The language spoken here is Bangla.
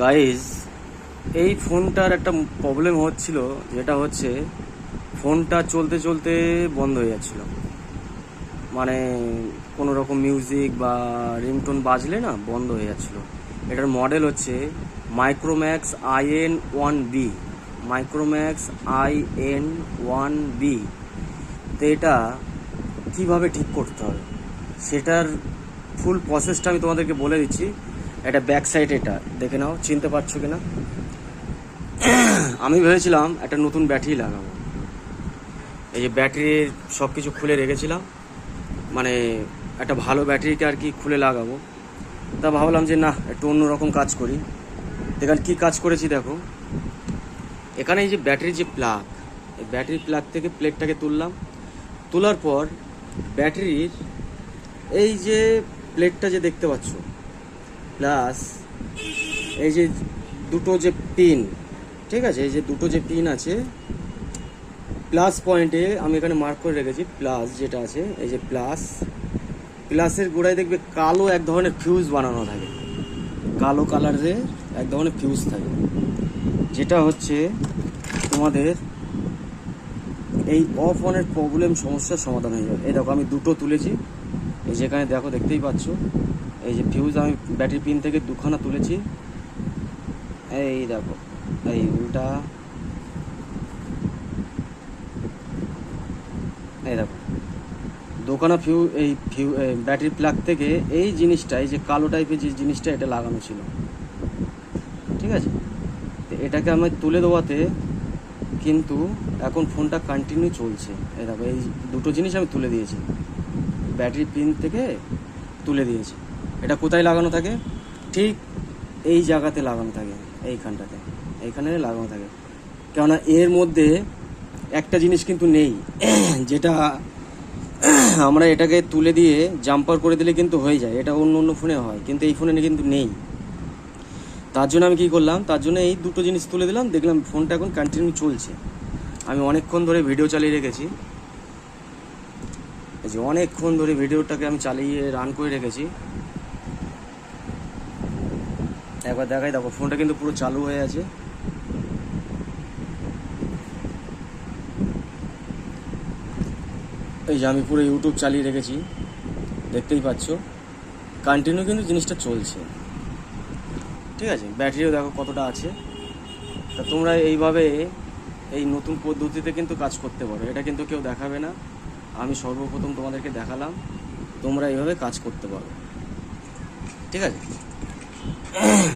গাইজ, এই ফোনটার একটা প্রবলেম হচ্ছিল, যেটা হচ্ছে ফোনটা চলতে চলতে বন্ধ হয়ে যাচ্ছিল। মানে কোনো রকম মিউজিক বা রিংটোন বাজলে না বন্ধ হয়ে যাচ্ছিল। এটার মডেল হচ্ছে মাইক্রোম্যাক্স IN1B, মাইক্রোম্যাক্স IN1B। তো এটা কীভাবে ঠিক করতে হবে সেটার ফুল প্রসেসটা আমি তোমাদেরকে বলে দিচ্ছি। এটা ব্যাক সাইড, এটা দেখে নাও, চিনতে পারছো কিনা। আমি ভেবেছিলাম একটা নতুন ব্যাটারি লাগাবো। এই যে ব্যাটারির সব কিছু খুলে রেখেছিলাম, মানে একটা ভালো ব্যাটারিকে আর কি খুলে লাগাবো। তা ভাবলাম যে না, একটু অন্যরকম কাজ করি। এখানে কী কাজ করেছি দেখো। এখানে এই যে ব্যাটারির যে প্লাগ, এই ব্যাটারির প্লাগ থেকে প্লেটটাকে তুললাম। তোলার পর ব্যাটারির এই যে প্লেটটা যে দেখতে পাচ্ছ, প্লাস এই যে দুটো যে পিন, ঠিক আছে, এই যে দুটো যে পিন আছে, প্লাস পয়েন্টে আমি এখানে মার্ক করে রেখেছি প্লাস যেটা আছে, এই যে প্লাসের গোড়ায় দেখবে কালো এক ধরনের ফিউজ বানানো থাকে, কালো কালারের এক ধরনের ফিউজ থাকে, যেটা হচ্ছে তোমাদের এই অফ অনের প্রবলেম সমস্যার সমাধান হয়ে যাবে। এই দেখো আমি দুটো তুলেছি, এই যেখানে দেখো দেখতেই পাচ্ছ, এই যে ফিউজ আমি ব্যাটারি পিন থেকে দুখানা তুলেছি। এই দেখো, এই উল্টা, এই দেখো দোকানা ব্যাটারি প্লাগ থেকে এই জিনিসটা, এই যে কালো টাইপের যে জিনিসটা, এটা লাগানো ছিল, ঠিক আছে। তো এটাকে আমি তুলে দেওয়াতে কিন্তু এখন ফোনটা কন্টিনিউ চলছে। এই দেখো এই দুটো জিনিস আমি তুলে দিয়েছি, ব্যাটারি পিন থেকে তুলে দিয়েছি। এটা কোথায় লাগানো থাকে? ঠিক এই জায়গাতে লাগানো থাকে, এইখানটাতে, এইখানে লাগানো থাকে। কেননা এর মধ্যে একটা জিনিস কিন্তু নেই, যেটা আমরা এটাকে তুলে দিয়ে জাম্পার করে দিলে কিন্তু হয়ে যায়, এটা অন্য অন্য ফোনে হয়, কিন্তু এই ফোনে কিন্তু নেই। তার জন্য আমি কী করলাম, তার জন্য এই দুটো জিনিস তুলে দিলাম, দেখলাম ফোনটা এখন কন্টিনিউ চলছে। আমি অনেকক্ষণ ধরে ভিডিও চালিয়ে রেখেছি, এই যে অনেকক্ষণ ধরে ভিডিওটাকে আমি চালিয়ে রান করে রেখেছি। একবার দেখাই, দেখো ফোনটা কিন্তু পুরো চালু হয়ে আছে। এই যে আমি পুরো ইউটিউব চালিয়ে রেখেছি, দেখতেই পাচ্ছ কন্টিনিউ কিন্তু জিনিসটা চলছে, ঠিক আছে। ব্যাটারিও দেখো কতটা আছে। তা তোমরা এইভাবে এই নতুন পদ্ধতিতে কিন্তু কাজ করতে পারো, এটা কিন্তু কেউ দেখাবে না, আমি সর্বপ্রথম তোমাদেরকে দেখালাম। তোমরা এইভাবে কাজ করতে পারো, ঠিক আছে।